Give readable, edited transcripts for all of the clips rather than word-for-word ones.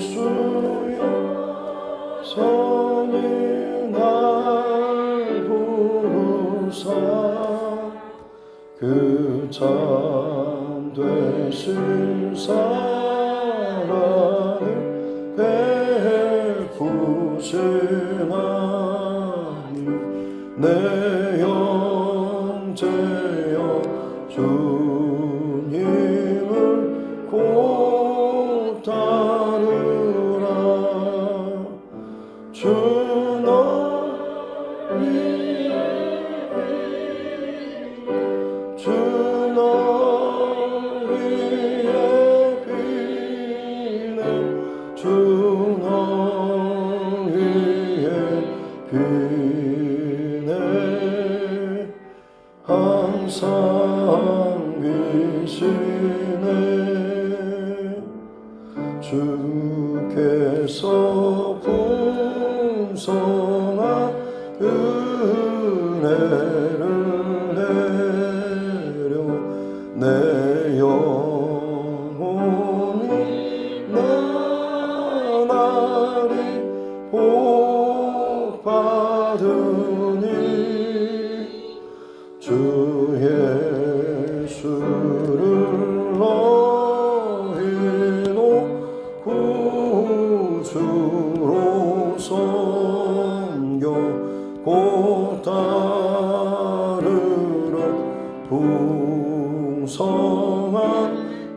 예수여 선이 날 부르사 그 참되신 사랑을 베푸시나니 내 형제여 주님을 곧 따르라. 주 너를 위해 비네 주 너를 위해 비네 항상 계시네. 주께서 풍성한 은혜를 내려 내 영혼이 나날이 복받으니 주 예수를 너희로 구주로 섬겨 곧 따르라. 풍성한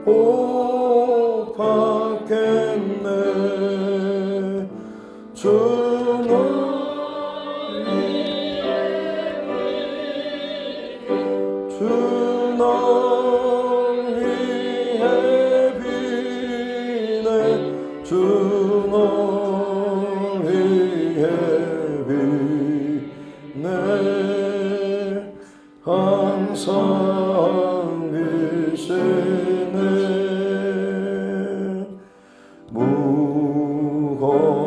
복 받겠네. 주 너를 위해 비네 주 너를 위해 비네 항상 계시네.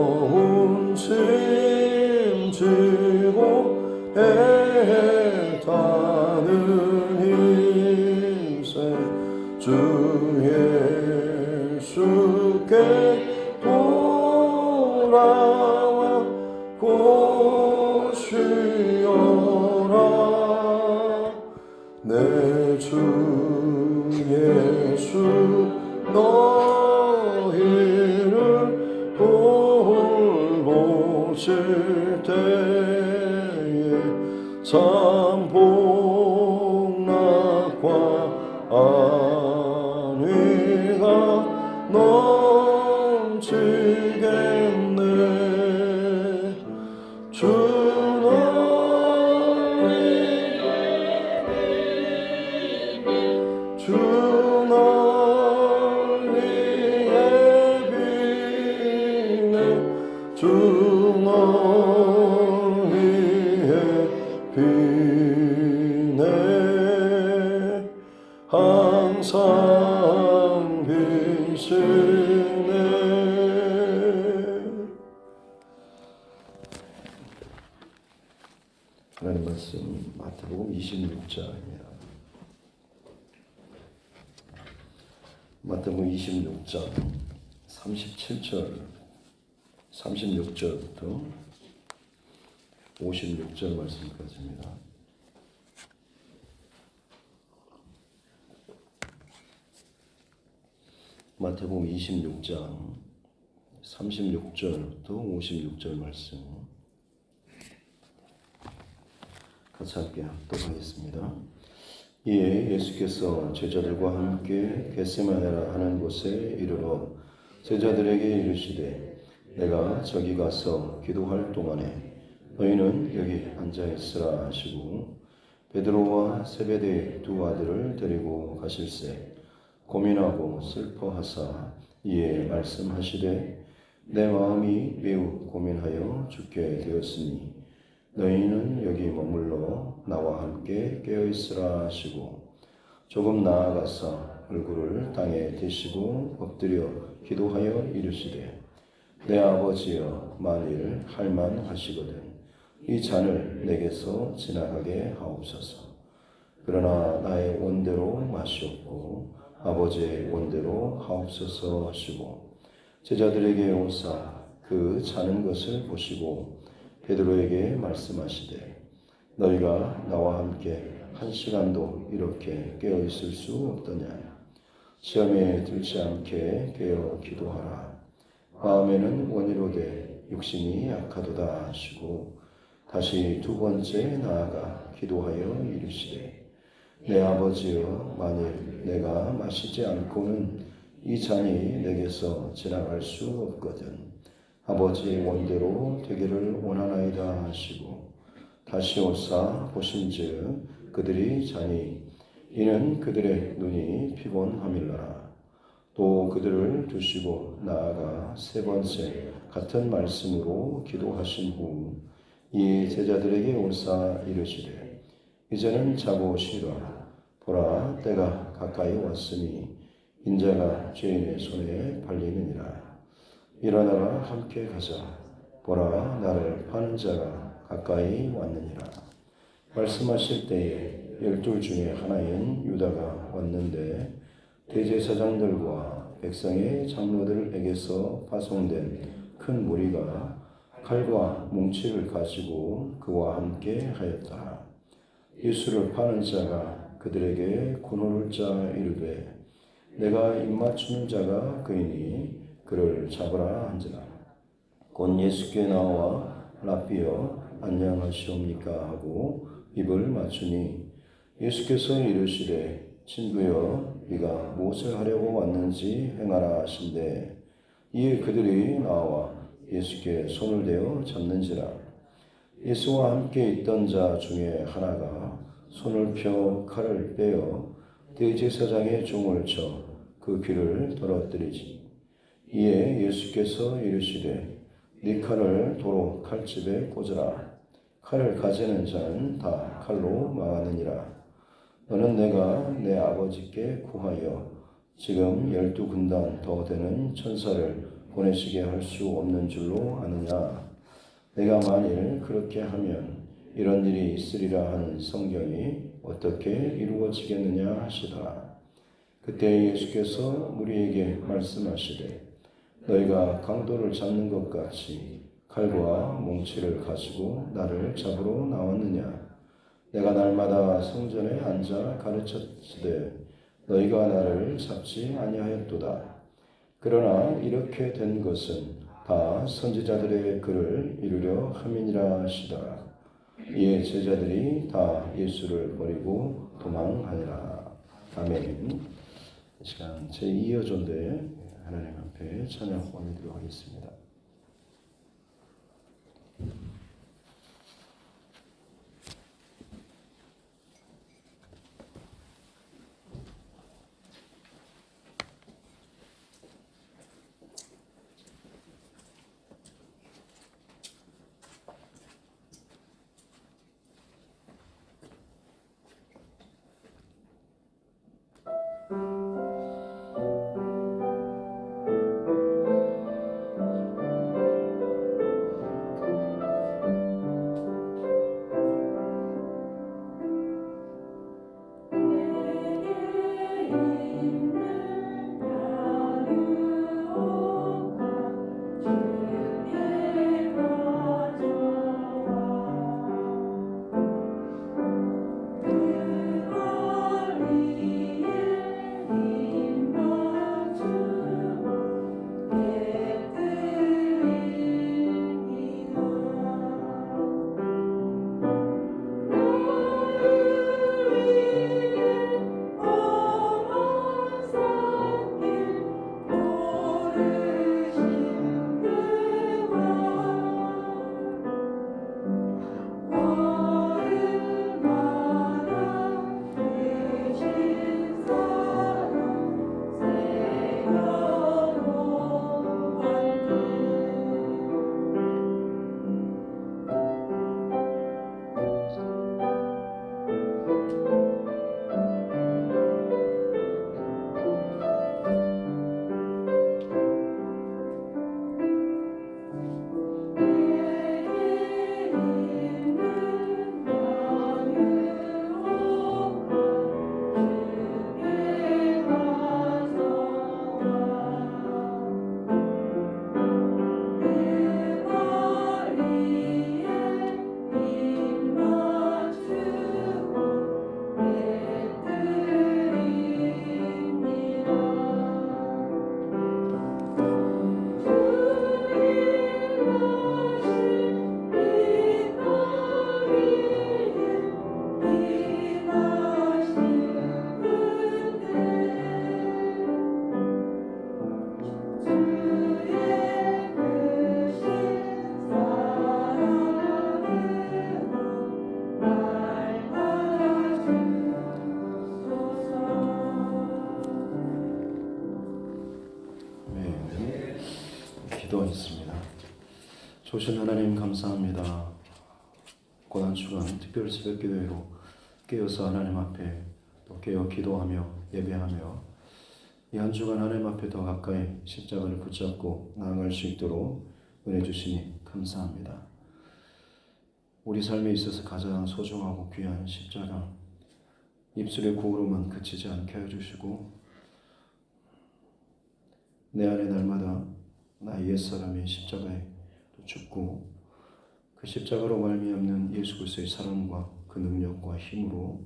무거운 짐 지고 애타는 인생 주 예수께 돌아와 곧 쉬어라. 내 주 예수 너희를 돌보실 때에 참 복락과 안위가 넘치겠네. 주 너를 위해 비네 주 너를 위해 비네 항상 계시네. 하나님 말씀 마태복음 26장입니다. 마태복음 26장 36절부터 56절 말씀까지입니다. 마태복음 26장 36절부터 56절 말씀 같이 함께 합독하겠습니다. 이에 예수께서 제자들과 함께 겟세마네라 하는 곳에 이르러 제자들에게 이르시되 내가 저기 가서 기도할 동안에 너희는 여기 앉아있으라 하시고 베드로와 세베대의 두 아들을 데리고 가실새 고민하고 슬퍼하사 이에 말씀하시되 내 마음이 매우 고민하여 죽게 되었으니 너희는 여기 머물러 나와 함께 깨어있으라 하시고 조금 나아가서 얼굴을 땅에 대시고 엎드려 기도하여 이르시되 내 아버지여 만일 할만하시거든 이 잔을 내게서 지나가게 하옵소서. 그러나 나의 원대로 마시옵고 아버지의 원대로 하옵소서 하시고 제자들에게 오사 그 자는 것을 보시고 베드로에게 말씀하시되 너희가 나와 함께 한 시간도 이렇게 깨어 있을 수 없더냐. 시험에 들지 않게 깨어 기도하라. 마음에는 원이로되 육신이 약하도다 하시고 다시 두 번째 나아가 기도하여 이르시되 내 아버지여 만일 내가 마시지 않고는 이 잔이 내게서 지나갈 수 없거든 아버지의 원대로 되기를 원하나이다 하시고 다시 오사 보신즉 그들이 자니 이는 그들의 눈이 피곤함일러라. 또 그들을 두시고 나아가 세 번째 같은 말씀으로 기도하신 후 이 제자들에게 오사 이르시되 이제는 자고 쉬라. 보라 때가 가까이 왔으니 인자가 죄인의 손에 팔리느니라. 일어나라 함께 가자. 보라 나를 파는 자가 가까이 왔느니라. 말씀하실 때에 12 중에 하나인 유다가 왔는데 대제사장들과 백성의 장로들에게서 파송된 큰 무리가 칼과 뭉치를 가지고 그와 함께 하였다. 예수를 파는 자가 그들에게 군호를 짜 이르되 내가 입맞추는 자가 그이니 그를 잡으라 한지라. 곧 예수께 나와 랍비여 안녕하시옵니까 하고 입을 맞추니 예수께서 이르시되 친구여 네가 무엇을 하려고 왔는지 행하라 하신대 이에 그들이 나와 예수께 손을 대어 잡는지라. 예수와 함께 있던 자 중에 하나가 손을 펴 칼을 빼어 대제사장의 종을 쳐 그 귀를 떨어뜨리지. 이에 예수께서 이르시되 네 칼을 도로 칼집에 꽂으라. 칼을 가지는 자는 다 칼로 망하느니라. 너는 내가 내 아버지께 구하여 지금 12군단 더 되는 천사를 보내시게 할 수 없는 줄로 아느냐. 내가 만일 그렇게 하면 이런 일이 있으리라 하는 성경이 어떻게 이루어지겠느냐 하시더라. 그때 예수께서 무리에게 말씀하시되 너희가 강도를 잡는 것 같이 칼과 뭉치를 가지고 나를 잡으러 나왔느냐. 내가 날마다 성전에 앉아 가르쳤으되 너희가 나를 잡지 아니하였도다. 그러나 이렇게 된 것은 다 선지자들의 글을 이루려 함이니라 하시더라. 이에 제자들이 다 예수를 버리고 도망하니라. 아멘. 이 시간 제2여존대 하나님 앞에 찬양 올리도록 하겠습니다. 기도하겠습니다. 좋으신 하나님 감사합니다. 고난 주간 특별 새벽 기도회로 깨어서 하나님 앞에 또 깨어 기도하며 예배하며 이 한 주간 하나님 앞에 더 가까이 십자가를 붙잡고 나아갈 수 있도록 은혜 주시니 감사합니다. 우리 삶에 있어서 가장 소중하고 귀한 십자가, 입술의 구호로만 그치지 않게 해주시고 내 안에 날마다 나의 옛사람이 십자가에 죽고 그 십자가로 말미암는 예수 그리스도의 사랑과 그 능력과 힘으로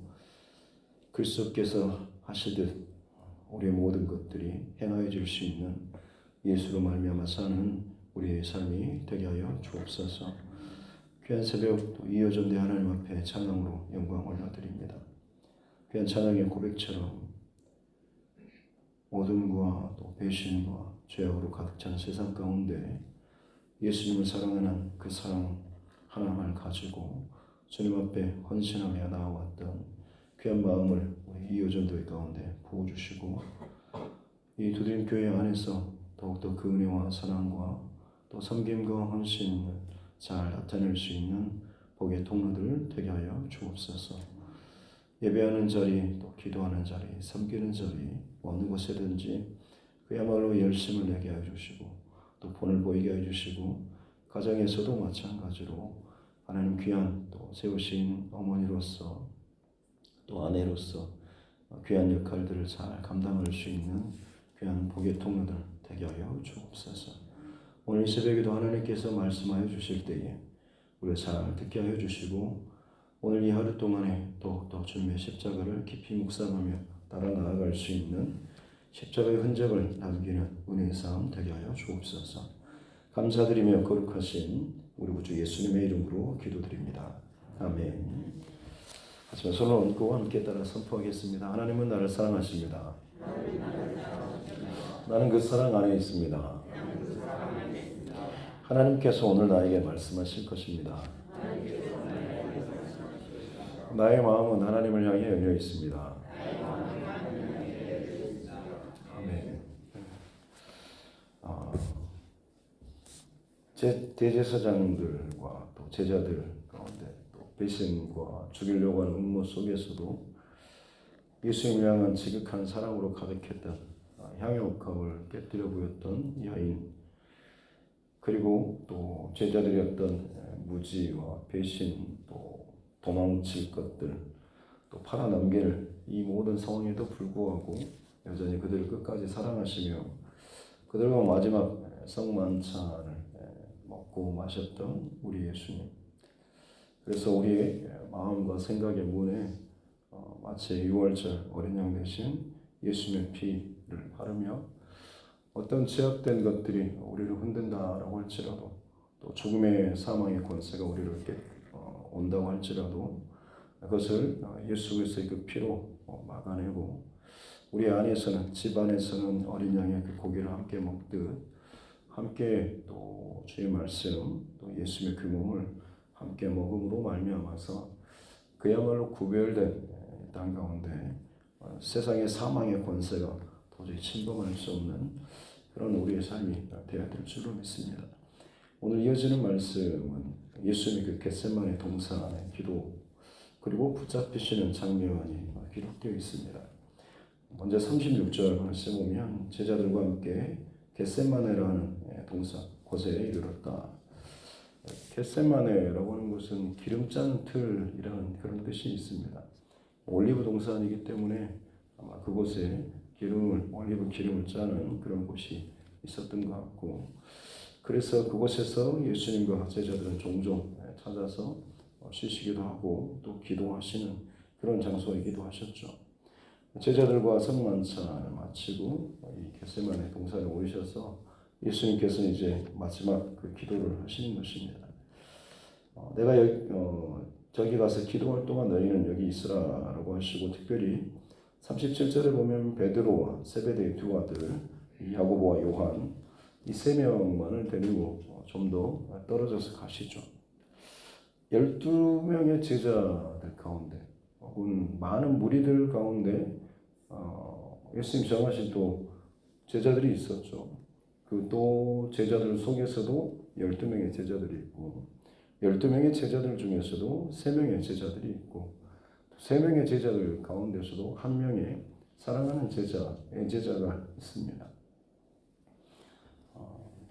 그리스도께서 하시듯 우리의 모든 것들이 행하여 줄 수 있는 예수로 말미암아 사는 우리의 삶이 되게 하여 주옵소서. 귀한 새벽 이어전대 하나님 앞에 찬양으로 영광 올려드립니다. 귀한 찬양의 고백처럼 어둠과 또 배신과 죄악으로 가득 찬 세상 가운데 예수님을 사랑하는 그 사랑 하나만을 가지고 주님 앞에 헌신하며 나아왔던 귀한 마음을 우리 이호전도회 가운데 부어주시고 이 두드림 교회 안에서 더욱더 그 은혜와 사랑과 또 섬김과 헌신을 잘 나타낼 수 있는 복의 통로들 되게 하여 주옵소서. 예배하는 자리, 또 기도하는 자리, 섬기는 자리 어느 곳에든지 그야말로 열심을 내게 하여 주시고 또 본을 보이게 하여 주시고 가정에서도 마찬가지로 하나님 귀한 또 세우신 어머니로서 또 아내로서 귀한 역할들을 잘 감당할 수 있는 귀한 복의 통로들 되게 하여 주옵소서. 오늘 이 새벽에도 하나님께서 말씀하여 주실 때에 우리가 잘 듣게 하여 주시고 오늘 이 하루 동안에 더욱더 주님의 십자가를 깊이 묵상하며 따라 나아갈 수 있는 십자가의 흔적을 남기는 은혜의 삶 되게 하여 주옵소서. 감사드리며 거룩하신 우리 구주 예수님의 이름으로 기도드립니다. 아멘. 하지만 손을 얹고 함께 따라 선포하겠습니다. 하나님은 나를 사랑하십니다. 나는 그 사랑 안에 있습니다. 하나님께서 오늘 나에게 말씀하실 것입니다. 나의 마음은 하나님을 향해 열려 있습니다. 아멘. 대제사장들과 또 제자들 가운데 또 배신과 죽이려고 하는 음모 속에서도 예수님을 향한 지극한 사랑으로 가득했던 향유옥합을 깨뜨려 보였던 여인, 그리고 또 제자들이었던 무지와 배신, 또 도망칠 것들, 또 팔아넘길 이 모든 상황에도 불구하고 여전히 그들을 끝까지 사랑하시며 그들과 마지막 성만찬을 먹고 마셨던 우리 예수님. 그래서 우리의 마음과 생각의 문에 마치 유월절 어린 양 대신 예수님의 피를 바르며 어떤 제약된 것들이 우리를 흔든다라고 할지라도 또 죽음의 사망의 권세가 우리를 온다고 할지라도 그것을 예수 그리스도의 그 피로 막아내고 우리 안에서는, 집 안에서는 어린 양의 그 고기를 함께 먹듯 함께 또 주의 말씀, 또 예수님의 그 몸을 함께 먹음으로 말미암아서 그야말로 구별된 땅 가운데 세상의 사망의 권세가 도저히 침범할 수 없는 그런 우리의 삶이 되어야 될 줄로 믿습니다. 오늘 이어지는 말씀은 예수님의 그 겟세마네 동산의 기도, 그리고 붙잡히시는 장면이 기록되어 있습니다. 먼저 36절 말씀 보면 제자들과 함께 겟세마네라는 동산 곳에 이르렀다. 겟세마네라고 하는 것은 기름짠 틀이라는 그런 뜻이 있습니다. 올리브 동산이기 때문에 아마 그곳에 올리브 기름을 짜는 그런 곳이 있었던 것 같고, 그래서 그곳에서 예수님과 제자들은 종종 찾아서 쉬시기도 하고 또 기도하시는 그런 장소이기도 하셨죠. 제자들과 성만찬을 마치고 이 겟세마네 동산에 오셔서 예수님께서는 이제 마지막 그 기도를 하시는 것입니다. 내가 저기 가서 기도할 동안 너희는 여기 있으라라고 하시고, 특별히 37절에 보면 베드로와 세베대의 두 아들 야고보와 요한 이 세 명만을 데리고 좀 더 떨어져서 가시죠. 12명의 제자들 가운데 혹은 많은 무리들 가운데 예수님 정하신 또 제자들이 있었죠. 그 또 제자들 속에서도 12명의 제자들이 있고 12명의 제자들 중에서도 3명의 제자들이 있고 3명의 제자들 가운데서도 1명의 사랑하는 제자가 있습니다.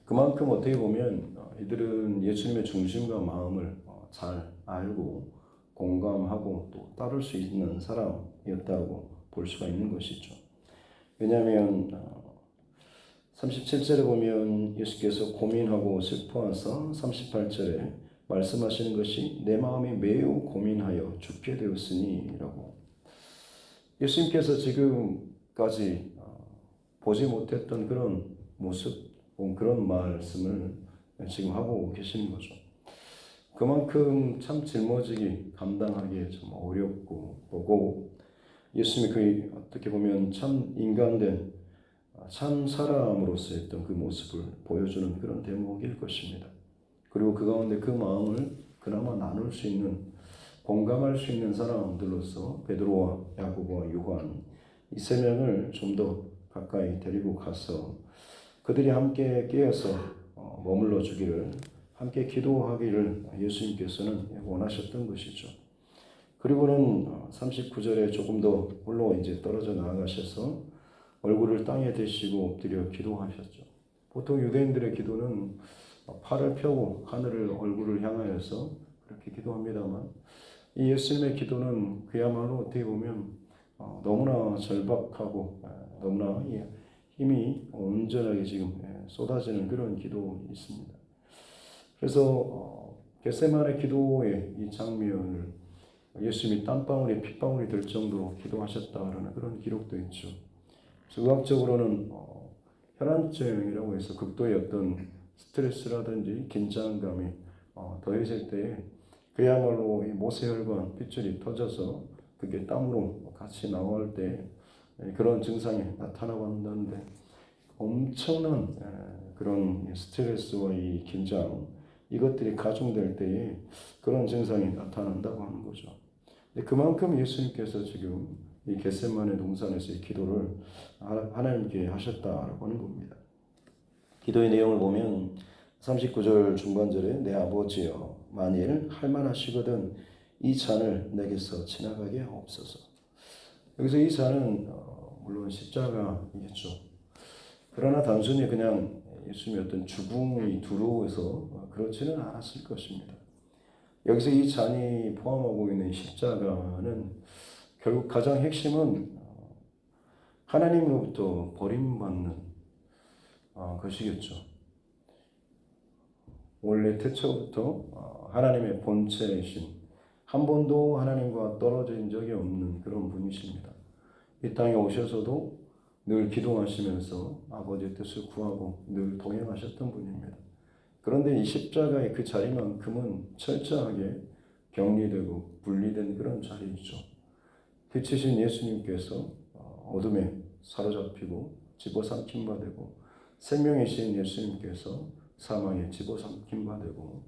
그만큼 어떻게 보면 이들은 예수님의 중심과 마음을 잘 알고 공감하고 또 따를 수 있는 사람이었다고 볼 수가 있는 것이죠. 왜냐하면 37절에 보면 예수께서 고민하고 슬퍼하사 38절에 말씀하시는 것이 내 마음이 매우 고민하여 죽게 되었으니 라고 예수님께서 지금까지 보지 못했던 그런 모습, 그런 말씀을 지금 하고 계시는 거죠. 그만큼 참 짊어지기 감당하기 참 어렵고 보고 예수님이 그 어떻게 보면 참 인간된 참 사람으로서 했던 그 모습을 보여주는 그런 대목일 것입니다. 그리고 그 가운데 그 마음을 그나마 나눌 수 있는 공감할 수 있는 사람들로서 베드로와 야고보와 요한 이 3명을 좀 더 가까이 데리고 가서 그들이 함께 깨어서 머물러 주기를 함께 기도하기를 예수님께서는 원하셨던 것이죠. 그리고는 39절에 조금 더 홀로 이제 떨어져 나아가셔서 얼굴을 땅에 대시고 엎드려 기도하셨죠. 보통 유대인들의 기도는 팔을 펴고 하늘을 얼굴을 향하여서 그렇게 기도합니다만 이 예수님의 기도는 그야말로 어떻게 보면 너무나 절박하고 너무나 힘이 온전하게 지금 쏟아지는 그런 기도가 있습니다. 그래서 겟세마네 기도의 이 장면을 예수님이 땀방울이 핏방울이 될 정도로 기도하셨다라는 그런 기록도 있죠. 의학적으로는 혈안증이라고 해서 극도의 어떤 스트레스라든지 긴장감이 더해질 때에 그야말로 이 모세혈관 핏줄이 터져서 그게 땀으로 같이 나올 때 그런 증상이 나타나고 한다는데 엄청난 그런 스트레스와 이 긴장 이것들이 가중될 때에 그런 증상이 나타난다고 하는 거죠. 그만큼 예수님께서 지금 이 겟세마네 동산에서의 기도를 하나님께 하셨다라고 하는 겁니다. 기도의 내용을 보면 39절 중반절에 내 아버지여 만일 할만하시거든 이 잔을 내게서 지나가게 하옵소서. 여기서 이 잔은 물론 십자가이겠죠. 그러나 단순히 그냥 예수님의 어떤 죽음이 두려워서 그렇지는 않았을 것입니다. 여기서 이 잔이 포함하고 있는 십자가는 결국 가장 핵심은 하나님으로부터 버림받는 것이겠죠. 원래 태초부터 하나님의 본체이신 한 번도 하나님과 떨어진 적이 없는 그런 분이십니다. 이 땅에 오셔서도 늘 기도하시면서 아버지의 뜻을 구하고 늘 동행하셨던 분입니다. 그런데 이 십자가의 그 자리만큼은 철저하게 격리되고 분리된 그런 자리이죠. 빛이신 예수님께서 어둠에 사로잡히고 집어삼킨 바 되고 생명이신 예수님께서 사망에 집어삼킨 바 되고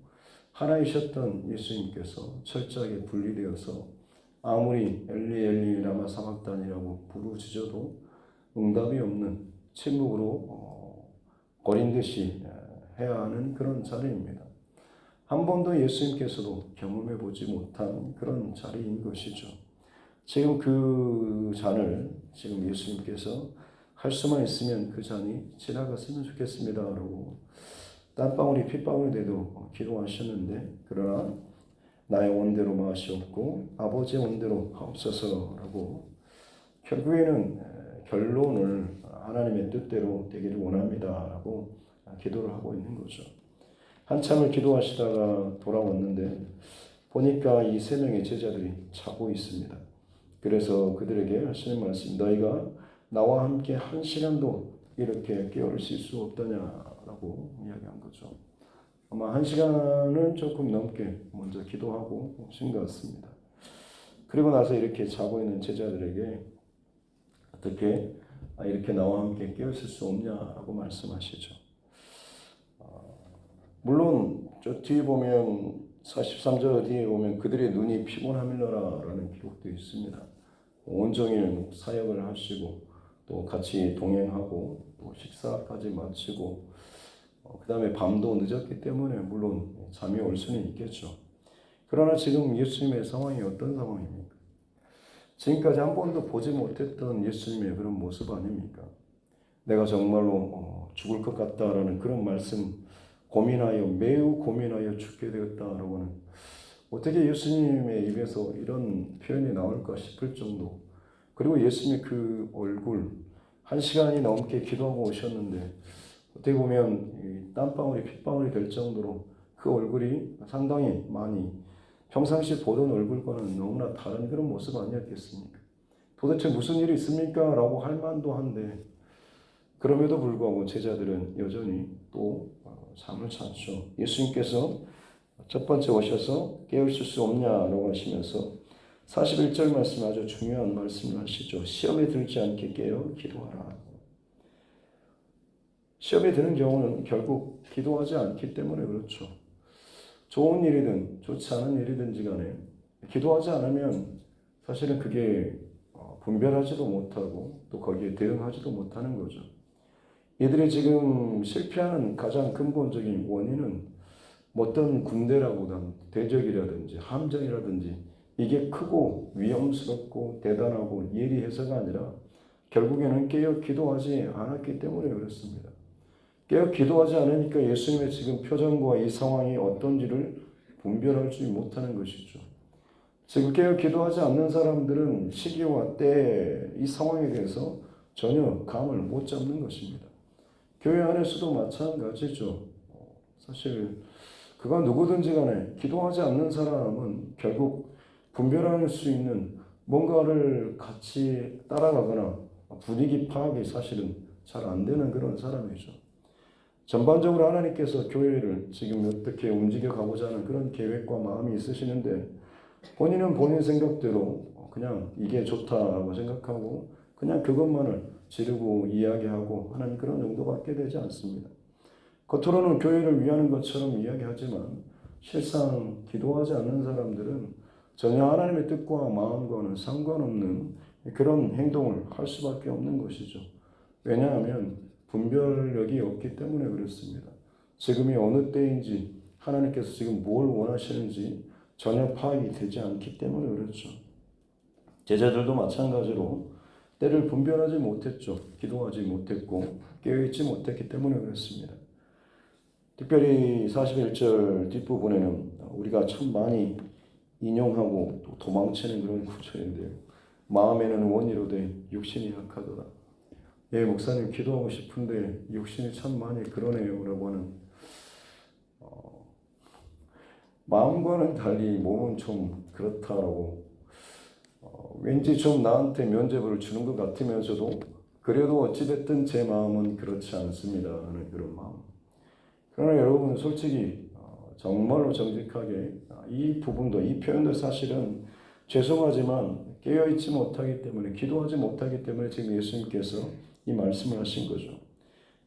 하나이셨던 예수님께서 철저하게 분리되어서 아무리 엘리 엘리 라마 사박단이라고 부르짖어도 응답이 없는 침묵으로 버린 듯이 해야 하는 그런 자리입니다. 한 번도 예수님께서도 경험해 보지 못한 그런 자리인 것이죠. 지금 그 잔을 지금 예수님께서 할 수만 있으면 그 잔이 지나갔으면 좋겠습니다 라고 땀방울이 핏방울이 돼도 기도하셨는데 그러나 나의 원대로 마시옵고 아버지의 원대로 하옵소서라고 결국에는 결론을 하나님의 뜻대로 되기를 원합니다라고 기도를 하고 있는 거죠. 한참을 기도하시다가 돌아왔는데 보니까 이 3명의 제자들이 자고 있습니다. 그래서 그들에게 하시는 말씀 너희가 나와 함께 1시간도 이렇게 깨어있을 수 없다냐라고 이야기한 거죠. 아마 1시간은 조금 넘게 먼저 기도하고 오신 것 같습니다. 그리고 나서 이렇게 자고 있는 제자들에게 어떻게 이렇게 나와 함께 깨어있을 수 없냐라고 말씀하시죠. 물론 저 뒤에 보면 43절 뒤에 보면 그들의 눈이 피곤함일러라 라는 기록도 있습니다. 온종일 사역을 하시고 또 같이 동행하고 또 식사까지 마치고 그 다음에 밤도 늦었기 때문에 물론 잠이 올 수는 있겠죠. 그러나 지금 예수님의 상황이 어떤 상황입니까? 지금까지 한 번도 보지 못했던 예수님의 그런 모습 아닙니까? 내가 정말로 죽을 것 같다라는 그런 말씀 매우 고민하여 죽게 되었다라고 하는, 어떻게 예수님의 입에서 이런 표현이 나올까 싶을 정도. 그리고 예수님의 그 얼굴, 1시간이 넘게 기도하고 오셨는데 어떻게 보면 땀방울이 핏방울이 될 정도로 그 얼굴이 상당히 많이 평상시 보던 얼굴과는 너무나 다른 그런 모습 아니었겠습니까? 도대체 무슨 일이 있습니까? 라고 할 만도 한데, 그럼에도 불구하고 제자들은 여전히 또 잠을 잤죠. 예수님께서 첫 번째 오셔서 깨우칠 수 없냐라고 하시면서 41절 말씀, 아주 중요한 말씀을 하시죠. 시험에 들지 않게 깨어 기도하라. 시험에 드는 경우는 결국 기도하지 않기 때문에 그렇죠. 좋은 일이든 좋지 않은 일이든지 간에 기도하지 않으면 사실은 그게 분별하지도 못하고 또 거기에 대응하지도 못하는 거죠. 이들이 지금 실패하는 가장 근본적인 원인은 어떤 군대라고든 대적이라든지 함정이라든지 이게 크고 위험스럽고 대단하고 예리해서가 아니라 결국에는 깨어 기도하지 않았기 때문에 그렇습니다. 깨어 기도하지 않으니까 예수님의 지금 표정과 이 상황이 어떤지를 분별하지 못하는 것이죠. 지금 깨어 기도하지 않는 사람들은 시기와 때, 이 상황에 대해서 전혀 감을 못 잡는 것입니다. 교회 안에서도 마찬가지죠. 사실 그가 누구든지 간에 기도하지 않는 사람은 결국 분별할 수 있는 뭔가를 같이 따라가거나 분위기 파악이 사실은 잘 안 되는 그런 사람이죠. 전반적으로 하나님께서 교회를 지금 어떻게 움직여 가고자 하는 그런 계획과 마음이 있으시는데, 본인은 본인 생각대로 그냥 이게 좋다라고 생각하고 그냥 그것만을 지르고 이야기하고 하는 그런 정도밖에 되지 않습니다. 겉으로는 교회를 위하는 것처럼 이야기하지만 실상 기도하지 않는 사람들은 전혀 하나님의 뜻과 마음과는 상관없는 그런 행동을 할 수밖에 없는 것이죠. 왜냐하면 분별력이 없기 때문에 그렇습니다. 지금이 어느 때인지, 하나님께서 지금 뭘 원하시는지 전혀 파악이 되지 않기 때문에 그렇죠. 제자들도 마찬가지로 때를 분별하지 못했죠. 기도하지 못했고 깨어있지 못했기 때문에 그렇습니다. 특별히 41절 뒷부분에는 우리가 참 많이 인용하고 또 도망치는 그런 구절인데요. 마음에는 원이로되 육신이 약하도다. 예, 목사님 기도하고 싶은데 육신이 참 많이 그러네요 라고 하는, 마음과는 달리 몸은 좀 그렇다라고, 왠지 좀 나한테 면죄부를 주는 것 같으면서도 그래도 어찌됐든 제 마음은 그렇지 않습니다 하는 그런 마음. 그러나 여러분 솔직히 정말로 정직하게 이 부분도, 이 표현도 사실은 죄송하지만 깨어있지 못하기 때문에, 기도하지 못하기 때문에 지금 예수님께서 이 말씀을 하신 거죠.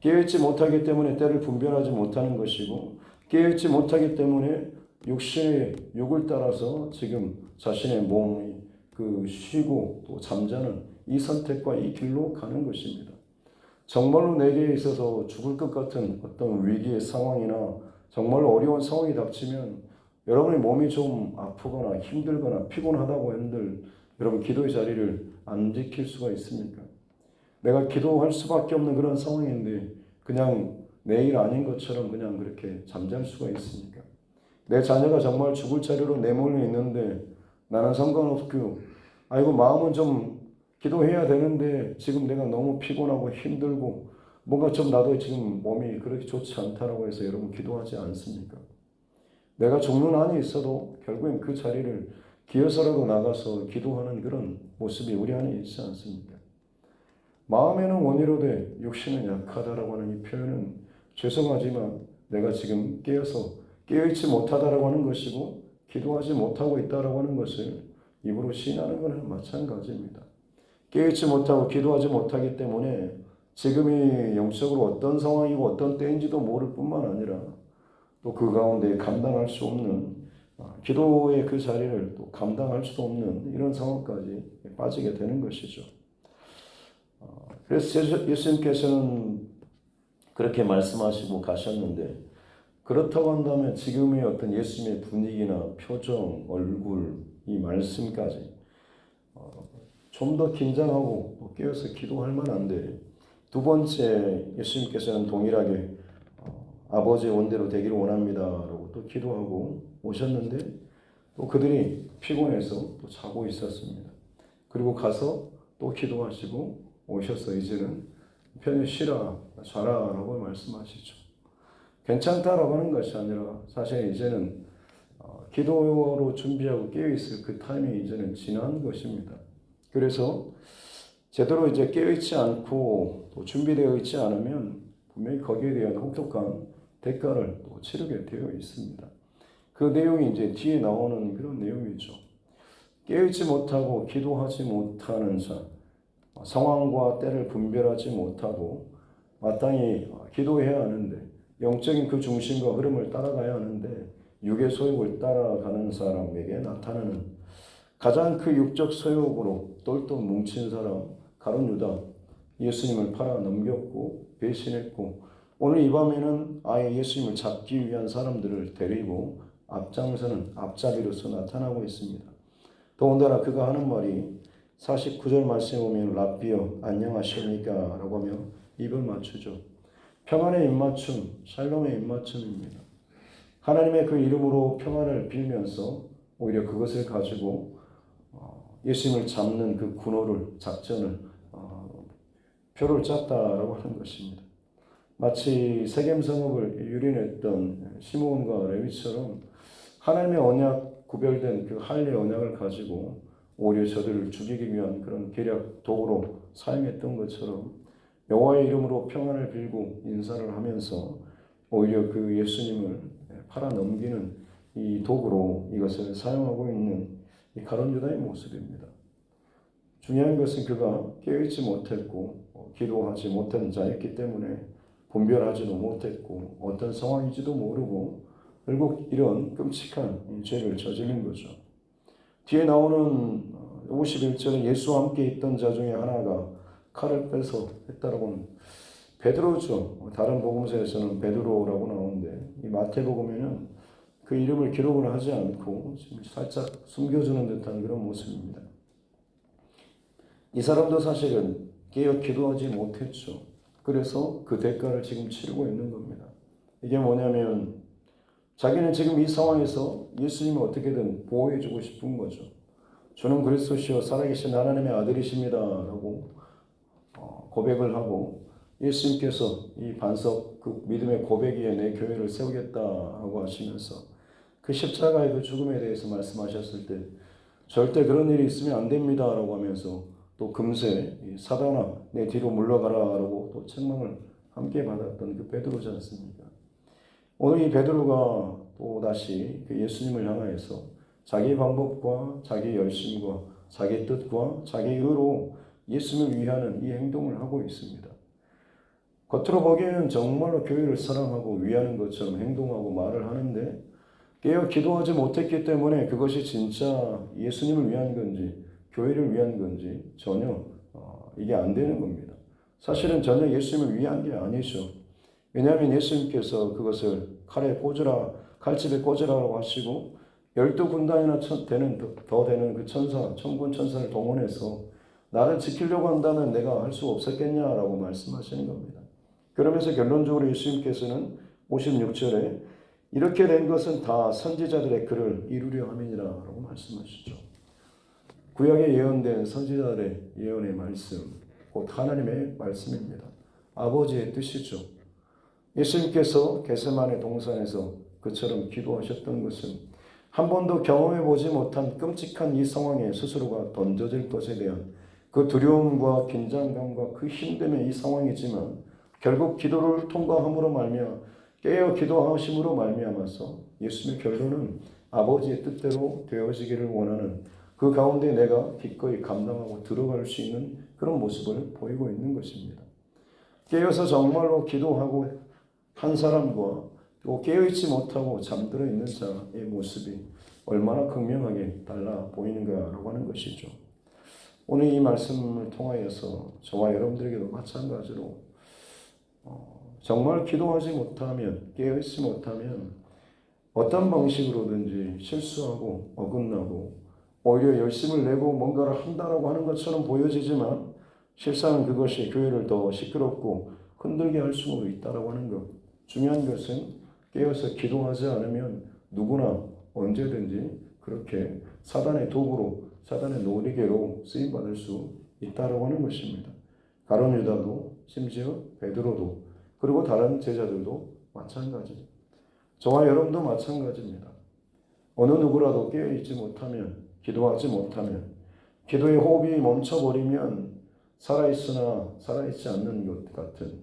깨어있지 못하기 때문에 때를 분별하지 못하는 것이고, 깨어있지 못하기 때문에 육신의 욕을 따라서 지금 자신의 몸이 쉬고 또 잠자는 이 선택과 이 길로 가는 것입니다. 정말로 내게 있어서 죽을 것 같은 어떤 위기의 상황이나 정말로 어려운 상황이 닥치면 여러분의 몸이 좀 아프거나 힘들거나 피곤하다고 한들 여러분 기도의 자리를 안 지킬 수가 있습니까? 내가 기도할 수밖에 없는 그런 상황인데 그냥 내일 아닌 것처럼 그냥 그렇게 잠잘 수가 있습니까? 내 자녀가 정말 죽을 자리로 내몰려 있는데 나는 상관없고, 아이고 마음은 좀 기도해야 되는데 지금 내가 너무 피곤하고 힘들고 뭔가 좀 나도 지금 몸이 그렇게 좋지 않다라고 해서 여러분 기도하지 않습니까? 내가 죽는 한이 있어도 결국엔 그 자리를 기어서라도 나가서 기도하는 그런 모습이 우리 안에 있지 않습니까? 마음에는 원이로되 육신은 약하다라고 하는 이 표현은 죄송하지만 내가 지금 깨어있지 못하다라고 하는 것이고 기도하지 못하고 있다라고 하는 것을 입으로 시인하는 것은 마찬가지입니다. 깨어있지 못하고 기도하지 못하기 때문에 지금이 영적으로 어떤 상황이고 어떤 때인지도 모를 뿐만 아니라 또 그 가운데 감당할 수 없는, 기도의 그 자리를 또 감당할 수도 없는 이런 상황까지 빠지게 되는 것이죠. 그래서 예수님께서는 그렇게 말씀하시고 가셨는데, 그렇다고 한다면 지금의 어떤 예수님의 분위기나 표정, 얼굴, 이 말씀까지 좀 더 긴장하고 깨어서 기도할 만한데, 두 번째 예수님께서는 동일하게 아버지의 원대로 되기를 원합니다 라고 또 기도하고 오셨는데, 또 그들이 피곤해서 또 자고 있었습니다. 그리고 가서 또 기도하시고 오셔서 이제는 편히 쉬라, 자라 라고 말씀하시죠. 괜찮다라고 하는 것이 아니라 사실 이제는 기도로 준비하고 깨어있을 그 타이밍이 이제는 지난 것입니다. 그래서 제대로 이제 깨어있지 않고 또 준비되어 있지 않으면 분명히 거기에 대한 혹독한 대가를 또 치르게 되어 있습니다. 그 내용이 이제 뒤에 나오는 그런 내용이죠. 깨어있지 못하고 기도하지 못하는 자, 상황과 때를 분별하지 못하고 마땅히 기도해야 하는데, 영적인 그 중심과 흐름을 따라가야 하는데 육의 소욕을 따라가는 사람에게 나타나는 가장 그 육적 소욕으로 똘똘 뭉친 사람, 가룟 유다, 예수님을 팔아 넘겼고 배신했고, 오늘 이 밤에는 아예 예수님을 잡기 위한 사람들을 데리고 앞장서는 앞잡이로서 나타나고 있습니다. 더군다나 그가 하는 말이 49절 말씀에 보면 랍비여 안녕하십니까 라고 하며 입을 맞추죠. 평안의 입맞춤, 샬롬의 입맞춤입니다. 하나님의 그 이름으로 평안을 빌면서 오히려 그것을 가지고 예수님을 잡는 그 군호를, 작전을, 표를 짰다라고 하는 것입니다. 마치 세겜 성읍을 유린했던 시므온과 레위처럼 하나님의 언약, 구별된 그 할례 언약을 가지고 오히려 저들을 죽이기 위한 그런 계략 도구로 사용했던 것처럼 여호와의 이름으로 평안을 빌고 인사를 하면서 오히려 그 예수님을 팔아 넘기는 이 도구로 이것을 사용하고 있는 이 가룟 유다의 모습입니다. 중요한 것은 그가 깨어있지 못했고 기도하지 못한 자였기 때문에 분별하지도 못했고 어떤 상황인지도 모르고 결국 이런 끔찍한 죄를 저지른 거죠. 뒤에 나오는 51절에 예수와 함께 있던 자 중에 하나가 칼을 빼서 했다라고는 베드로죠. 다른 복음서에서는 베드로라고 나오는데 이 마태복음에는 그 이름을 기록을 하지 않고 지금 살짝 숨겨주는 듯한 그런 모습입니다. 이 사람도 사실은 깨어 기도하지 못했죠. 그래서 그 대가를 지금 치르고 있는 겁니다. 이게 뭐냐면 자기는 지금 이 상황에서 예수님을 어떻게든 보호해주고 싶은 거죠. 저는 그리스도시요 살아계신 하나님의 아들이십니다 라고 고백을 하고, 예수님께서 이 반석 그 믿음의 고백 위에 내 교회를 세우겠다라고 하시면서 그 십자가의 그 죽음에 대해서 말씀하셨을 때 절대 그런 일이 있으면 안 됩니다 라고 하면서 또 금세 사단아 내 뒤로 물러가라 라고 또 책망을 함께 받았던 그 베드로지 않습니까? 오늘 이 베드로가 또 다시 그 예수님을 향하여서 자기 방법과 자기 열심과 자기 뜻과 자기 의로 예수님을 위하는 이 행동을 하고 있습니다. 겉으로 보기에는 정말로 교회를 사랑하고 위하는 것처럼 행동하고 말을 하는데 깨어 기도하지 못했기 때문에 그것이 진짜 예수님을 위한 건지 교회를 위한 건지 전혀 이게 안 되는 겁니다. 사실은 전혀 예수님을 위한 게 아니죠. 왜냐하면 예수님께서 그것을 칼에 꽂으라, 칼집에 꽂으라고 하시고 12군단이나 더 되는 그 천사, 천군 천사를 동원해서 나를 지키려고 한다면 내가 할 수 없었겠냐라고 말씀하시는 겁니다. 그러면서 결론적으로 예수님께서는 56절에 이렇게 된 것은 다 선지자들의 글을 이루려 함이니라라고 말씀하시죠. 구약에 예언된 선지자들의 예언의 말씀, 곧 하나님의 말씀입니다. 아버지의 뜻이죠. 예수님께서 겟세마네 동산에서 그처럼 기도하셨던 것은 한 번도 경험해 보지 못한 끔찍한 이 상황에 스스로가 던져질 것에 대한 그 두려움과 긴장감과 그 힘듦의 이 상황이지만 결국 기도를 통과함으로 말미암아 깨어 기도하심으로 말미암아서 예수님의 결론은 아버지의 뜻대로 되어지기를 원하는 그 가운데 내가 기꺼이 감당하고 들어갈 수 있는 그런 모습을 보이고 있는 것입니다. 깨어서 정말로 기도하고 한 사람과 또 깨어있지 못하고 잠들어 있는 자의 모습이 얼마나 극명하게 달라 보이는가라고 하는 것이죠. 오늘 이 말씀을 통하여서 저와 여러분들에게도 마찬가지로 정말 기도하지 못하면, 깨어있지 못하면 어떤 방식으로든지 실수하고 어긋나고 오히려 열심을 내고 뭔가를 한다라고 하는 것처럼 보여지지만 실상은 그것이 교회를 더 시끄럽고 흔들게 할 수도 있다라고 하는 것. 중요한 것은 깨어서 기도하지 않으면 누구나 언제든지 그렇게 사단의 도구로, 사단의 노리개로 쓰임받을 수 있다라고 하는 것입니다. 가룟 유다도, 심지어 베드로도, 그리고 다른 제자들도 마찬가지입니다. 저와 여러분도 마찬가지입니다. 어느 누구라도 깨어있지 못하면, 기도하지 못하면, 기도의 호흡이 멈춰버리면 살아있으나 살아있지 않는 것 같은,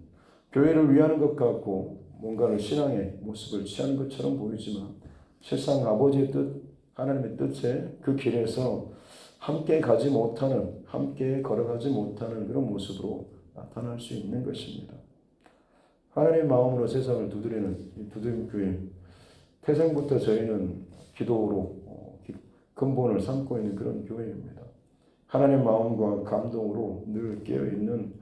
교회를 위하는 것 같고 뭔가를 신앙의 모습을 취하는 것처럼 보이지만 실상 아버지의 뜻, 하나님의 뜻에 그 길에서 함께 가지 못하는, 함께 걸어가지 못하는 그런 모습으로 나타날 수 있는 것입니다. 하나님의 마음으로 세상을 두드리는 이 두드림교회, 태생부터 저희는 기도로 근본을 삼고 있는 그런 교회입니다. 하나님의 마음과 감동으로 늘 깨어있는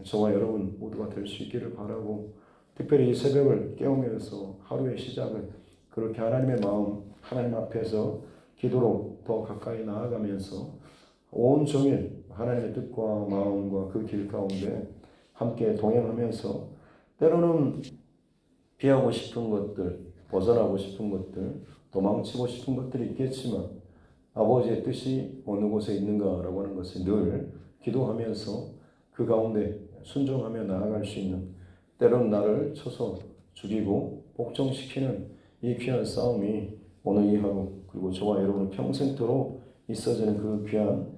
저와 여러분 모두가 될 수 있기를 바라고, 특별히 이 새벽을 깨우면서 하루의 시작을 그렇게 하나님의 마음, 하나님 앞에서 기도로 더 가까이 나아가면서 온종일 하나님의 뜻과 마음과 그 길 가운데 함께 동행하면서 때로는 피하고 싶은 것들, 벗어나고 싶은 것들, 도망치고 싶은 것들이 있겠지만 아버지의 뜻이 어느 곳에 있는가라고 하는 것을 늘 기도하면서 그 가운데 순종하며 나아갈 수 있는, 때로는 나를 쳐서 죽이고 복종시키는 이 귀한 싸움이 오늘 이 하루 그리고 저와 여러분의 평생토록 있어지는 그 귀한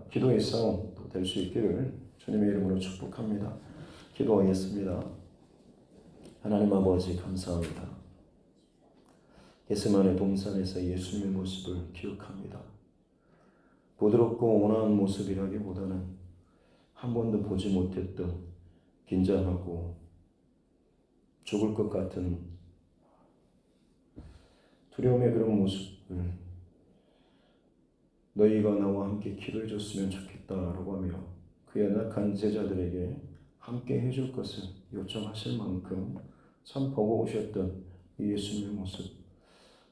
기도의 싸움 될 수 있기를 주님의 이름으로 축복합니다. 기도하겠습니다. 하나님 아버지 감사합니다. 겟세마네 동산에서 예수님의 모습을 기억합니다. 부드럽고 온화한 모습이라기보다는 한 번도 보지 못했던 긴장하고 죽을 것 같은 두려움의 그런 모습을 너희가 나와 함께 기도해 줬으면 좋겠다라고 하며 그 연약한 제자들에게 함께 해줄 것을 요청하실 만큼 참 보고 오셨던 이 예수님의 모습,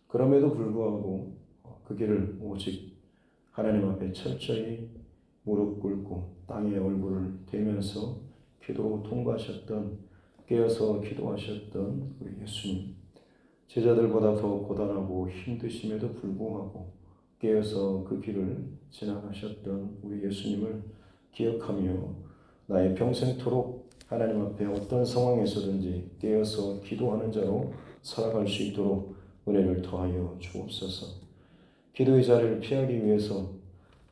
그럼에도 불구하고 그 길을 오직 하나님 앞에 철저히 무릎 꿇고 땅에 얼굴을 대면서 기도로 통과하셨던, 깨어서 기도하셨던 우리 예수님, 제자들보다 더 고단하고 힘드심에도 불구하고 깨어서 그 길을 지나가셨던 우리 예수님을 기억하며 나의 평생토록 하나님 앞에 어떤 상황에서든지 깨어서 기도하는 자로 살아갈 수 있도록 은혜를 더하여 주옵소서. 기도의 자리를 피하기 위해서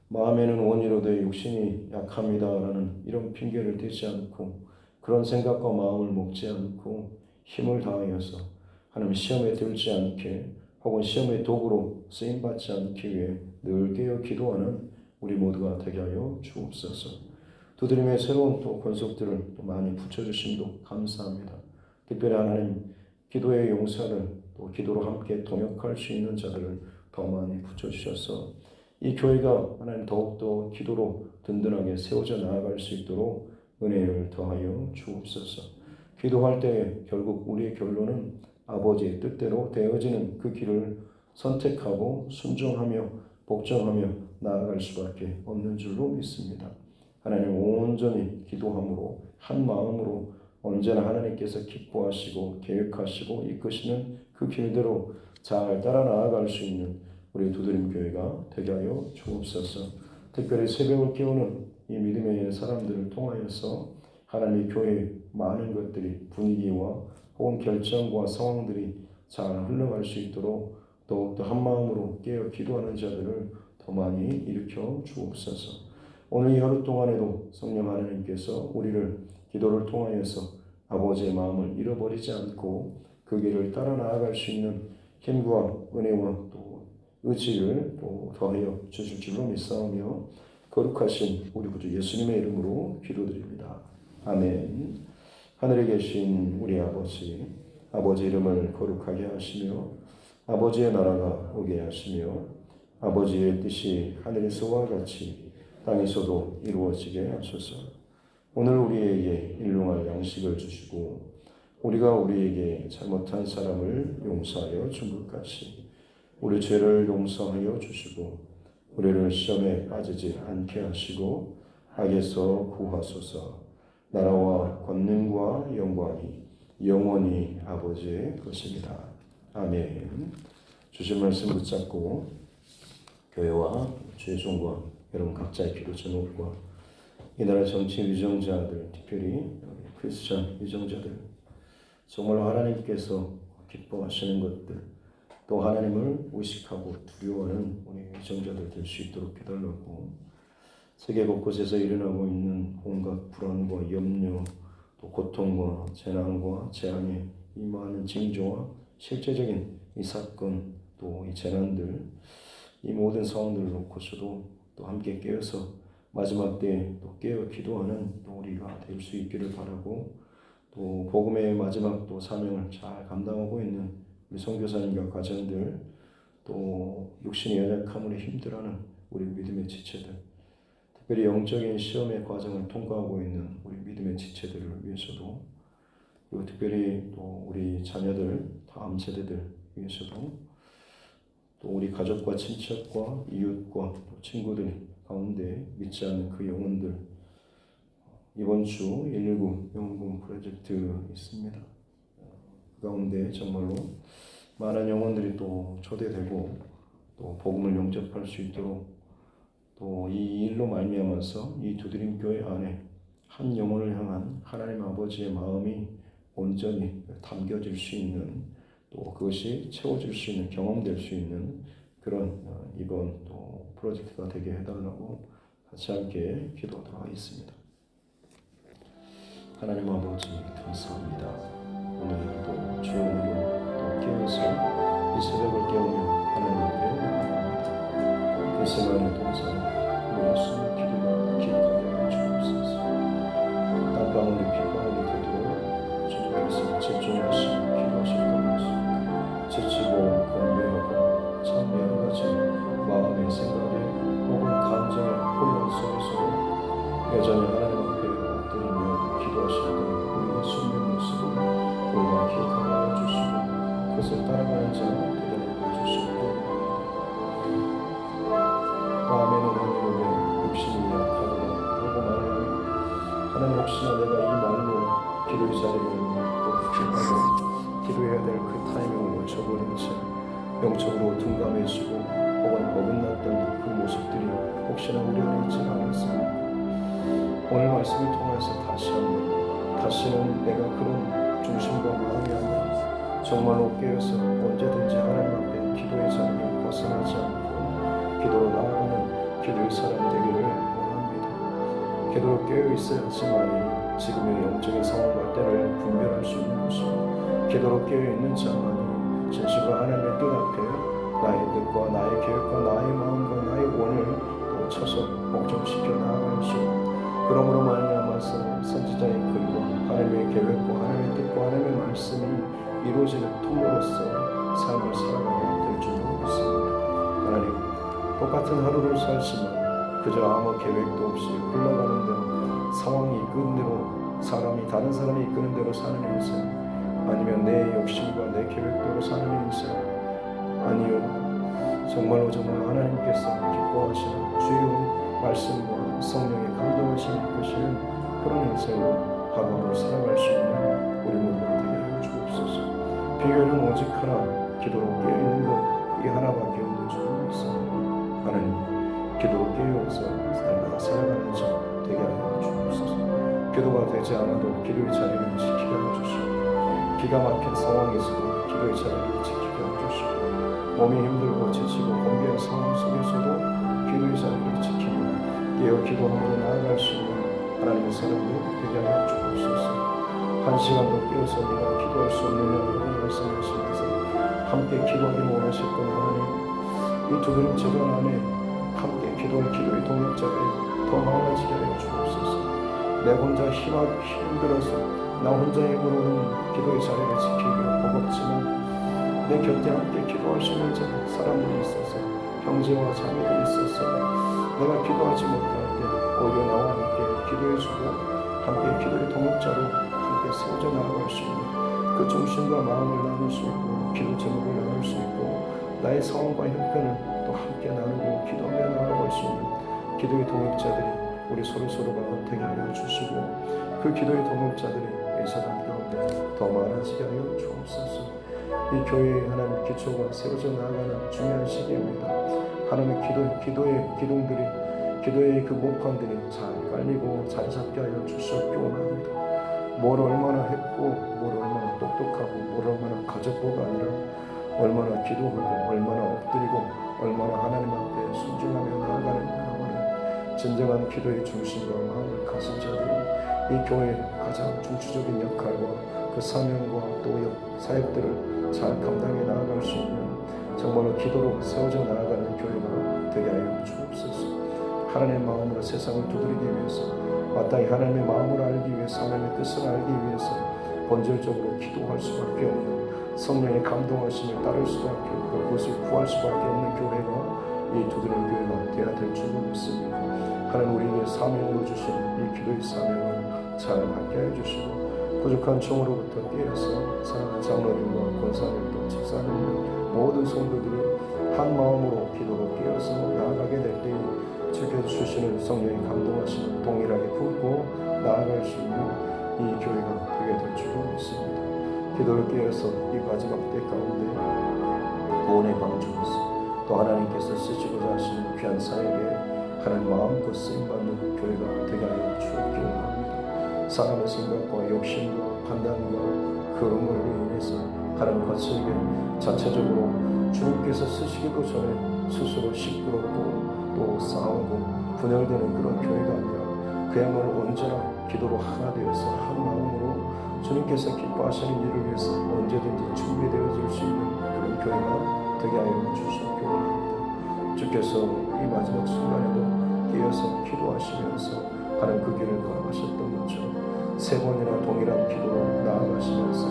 마음에는 원이로되 육신이 약합니다라는 이런 핑계를 대지 않고 그런 생각과 마음을 먹지 않고 힘을 다하여서 하나님 시험에 들지 않게 혹은 시험의 도구로 쓰임받지 않기 위해 늘 깨어 기도하는 우리 모두가 되게 하여 주옵소서. 두드림의 새로운 또 권속들을 또 많이 붙여주심도 감사합니다. 특별히 하나님 기도의 용사들, 또 기도로 함께 동역할 수 있는 자들을 더 많이 붙여주셔서 이 교회가 하나님 더욱더 기도로 든든하게 세워져 나아갈 수 있도록 은혜를 더하여 주옵소서. 기도할 때 결국 우리의 결론은 아버지의 뜻대로 되어지는 그 길을 선택하고 순종하며 복종하며 나아갈 수밖에 없는 줄로 믿습니다. 하나님 온전히 기도함으로 한 마음으로 언제나 하나님께서 기뻐하시고 계획하시고 이끄시는 그 길대로 잘 따라 나아갈 수 있는 우리 두드림교회가 되게 하여 주옵소서. 특별히 새벽을 깨우는 이 믿음의 사람들을 통하여서 하나님의 교회의 많은 것들이 분위기와 혹은 결정과 상황들이 잘 흘러갈 수 있도록 더욱더 한 마음으로 깨어 기도하는 자들을 더 많이 일으켜 주옵소서. 오늘 이 하루 동안에도 성령 하나님께서 우리를 기도를 통하여서 아버지의 마음을 잃어버리지 않고 그 길을 따라 나아갈 수 있는 힘과 은혜와 또 의지를 또 더하여 주실 줄로 믿사오며 거룩하신 우리 구주 예수님의 이름으로 기도드립니다. 아멘. 하늘에 계신 우리 아버지, 아버지 이름을 거룩하게 하시며 아버지의 나라가 오게 하시며 아버지의 뜻이 하늘에서와 같이 땅에서도 이루어지게 하소서. 오늘 우리에게 일용할 양식을 주시고 우리가 우리에게 잘못한 사람을 용서하여 준 것 같이 우리 죄를 용서하여 주시고 우리를 시험에 빠지지 않게 하시고 악에서 구하소서. 나라와 권능과 영광이 영원히 아버지의 것입니다. 아멘. 주신 말씀 붙잡고 교회와 죄송과 여러분 각자의 기도 제목과 이 나라 정치 위정자들, 특별히 크리스천 위정자들, 정말 하나님께서 기뻐하시는 것들, 또 하나님을 의식하고 두려워하는 우리 위정자들 될 수 있도록 해달라고, 세계 곳곳에서 일어나고 있는 온갖 불안과 염려, 또 고통과 재난과 재앙의 이 많은 징조와 실제적인 이 사건, 또 이 재난들, 이 모든 상황들을 놓고서도 또 함께 깨어서 마지막 때에 또 깨어 기도하는 또 우리가 될 수 있기를 바라고, 또 복음의 마지막 또 사명을 잘 감당하고 있는 우리 선교사님과 가정들, 또 육신의 연약함으로 힘들어하는 우리 믿음의 지체들, 특별히 영적인 시험의 과정을 통과하고 있는 우리 믿음의 지체들을 위해서도, 그리고 특별히 또 우리 자녀들, 다음 세대들 위해서도, 또 우리 가족과 친척과 이웃과 또 친구들 가운데 믿지 않는 그 영혼들, 이번 주 119 영혼구원 프로젝트 있습니다. 그 가운데 정말로 많은 영혼들이 또 초대되고 또 복음을 영접할 수 있도록, 또 이 일로 말미암아서 이 두드림 교회 안에 한 영혼을 향한 하나님 아버지의 마음이 온전히 담겨질 수 있는, 또 그것이 채워질 수 있는, 경험될 수 있는 그런 이번 또 프로젝트가 되게 해달라고 같이 함께 기도하도록 하겠습니다. 하나님 아버지 감사합니다. 오늘도 주님으로 또 깨어서 이 새벽을 깨우며 하나님 앞에 나아갑니다. 그 생활의 동상 우리 예수의 기도가 기억하게 하여 주옵소서. 땅방울이 빗방울이 되도록 주님께서 집중하시고 기도하실 것입니다. 지치고 공부하고 참 여러 가지 마음의 생각에 혹은 감정의 혼란 속에서도 여전히 하나님 앞에 엎드리며 기도하실 때 우리 예수님의 모습을 우리가 기억하게 하여 주시고 그것을 따라가는 자 되게 하여 주시고, 마음에는 오늘의 욕심이 약하도다 하고 말하면 하나님, 혹시나 내가 이 말로 기도의 자리를 또 기도하고 기도해야 될 그 타이밍을 놓쳐버린 채 영적으로 둔감해지고 혹은 어긋났던 그 모습들이 혹시나 우리 안에 있지 않았습니까? 오늘 말씀을 통해서 다시 한번, 다시는 내가 그런 중심과 마음이 아니라 정말로 깨어서 언제든지 하나님 앞에 기도의 자리를 벗어나지 않고 기도로 나아가는 기도의 사람 되기를 원합니다. 기도로 깨어 있어야지만이 지금의 영적인 상황과 때를 분별할 수 있는 것이고, 기도로 깨어 있는 자만이 진실로 하나님의 뜻 앞에 나의 뜻과 나의 계획과 나의 마음과 나의 원을 또 쳐서 복종시켜 나아갈 수 있고, 그러므로 말미암아서 선지자의 글과 하나님의 계획과 하나님의 뜻과 하나님의 말씀이 이루어지는 통로로서 삶을 살아가게 될 줄 믿습니다. 하나님, 똑같은 하루를 살지만 그저 아무 계획도 없이 흘러가는 대로, 상황이 이끄는 대로, 사람이 다른 사람이 이끄는 대로 사는 인생, 아니면 내 욕심과 내 계획대로 사는 인생, 아니요 정말 하나님께서 기뻐하시는 주의 말씀과 성령의 감동하심이 이끄시는 그런 인생으로 하루하루 살아갈 수 있는 우리 모두가 되게 하여 주옵소서. 비결은 오직 하나, 기도로 깨어있는 것 이 하나밖에 없는 줄 믿습니다. 하나님, 기도로 깨어서 날마다 살아가는 자 되게 하여 주옵소서. 기도가 되지 않아도 기도의 자리를 지키게 하여 주시고, 기가 막힌 상황에서도 기도의 자리를 지키게 하여 주시고, 몸이 힘들고 지치고 공개한 상황 속에서도 기도의 자리를 지키며 깨어 기도함으로 나아갈 수 있는 하나님의 사람들 되게 하여 주옵소서. 한 시간도 깨어서 네가 기도할 수 없느냐고 말씀하시면서 함께 기도하기를 원하실 분 하나님, 이 두드림 재단 안에 함께 기도할 기도의 동역자들이 더 많아지게 하여 주옵소서. 내 혼자 힘들어서 나 혼자의 힘으로는 기도의 자리를 지키기가 버겁지만 내 곁에 함께 기도하시는 자 사람들이 있어서, 형제와 자매들이 있어서 내가 기도하지 못할 때 오히려 나와 함께 기도해주고 함께 기도의 동역자로 함께 세워져 나아갈 수 있는 그 중심과 마음을 나눌 수 있고 기도 제목을 나눌 수 있고 나의 상황과 형편을 또 함께 나누고 기도하며 나아갈 수 있는 기도의 동역자들이 우리 서로가 되게 하여 주시고 그 기도의 동역자들이 이 세상 가운데 더 많아지게 하여 주옵소서. 이 교회의 하나님 기초가 세워져 나아가는 중요한 시기입니다. 하나님의 기도의 기둥들이 기도의 그 목판들이 잘 깔리고 잘 잡게 하여 주시옵기 원합니다. 뭘 얼마나 했고 뭘 얼마나 똑똑하고 뭘 얼마나 가졌고가 아니라 얼마나 기도하고 얼마나 엎드리고 얼마나 하나님 앞에 순종하며 나아가는 하나님 진정한 기도의 중심과 마음을 가진 자들이 이 교회의 가장 중추적인 역할과 그 사명과 또 사역들을 잘 감당해 나아갈 수 있는 정말로 기도로 세워져 나아가는 교회가 되게 하여 주옵소서. 하나님의 마음으로 세상을 두드리기 위해서 마땅히 하나님의 마음을 알기 위해서 하나님의 뜻을 알기 위해서 본질적으로 기도할 수밖에 없는 성령의 감동하심을 따를 수밖에 없고 그것을 구할 수밖에 없는 교회가 이 두드리는 교회가 되어야 될 줄로 믿습니다. 하나님 우리에게 사명으로 주신 이 기도의 사명을 잘 받게 해주시고 부족한 종으로부터 깨어서 사랑하는 장로님과 권사님과 집사님과 모든 성도들이 한 마음으로 기도로 깨어서 나아가게 될 때에 주께서 주시는 성령의 감동하심을 동일하게 품고 나아갈 수 있는 이 교회가 되게 될 줄로 믿습니다. 기도를 깨어서 이 마지막 때 가운데 구원의 방주에서 또 하나님께서 쓰시고자 하시는 귀한 사역에 하나님 마음껏 쓰임받는 교회가 되게 하여 주옵기 원합니다. 사람의 생각과 욕심과 판단과 그런 걸로 인해서 하나님 거칠게 자체적으로 주님께서 쓰시기도 전에 스스로 시끄럽고 또 싸우고 분열되는 그런 교회가 아니라 그야말로 언제나 기도로 하나 되어서 한 마음으로 주님께서 기뻐하시는 일을 위해서 언제든지 준비되어질 수 있는 그런 교회가 되게 하여 주시옵기 원합니다. 주께서 이 마지막 순간에도 깨어서 기도하시면서 하나님 그 길을 걸어가셨던 것처럼 세 번이나 동일한 기도로 나아가시면서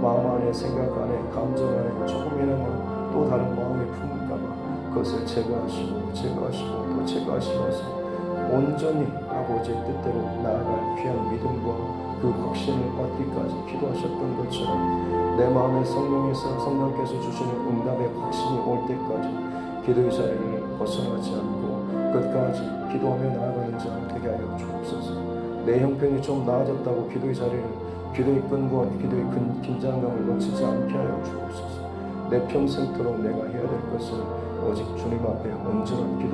마음 안에 생각 안에 감정 안에 조금이나마 또 다른 마음의 품을까봐 그것을 제거하시고 또 제거하시면서 온전히 아버지의 뜻대로 나아갈 귀한 믿음과 그 확신을 얻기까지 기도하셨던 것처럼 내 마음의 성령께서 주시는 응답의 확신이 올 때까지 기도의 자리를 벗어나지 않고 끝까지 기도하며 나아가는 자 되게 하여 주옵소서. 내 형편이 좀 나아졌다고 기도의 끈과 기도의 긴장감을 놓치지 않게 하여 주옵소서. 내 평생토록 내가 해야 될 것을 오직 주님 앞에 온전한 기도만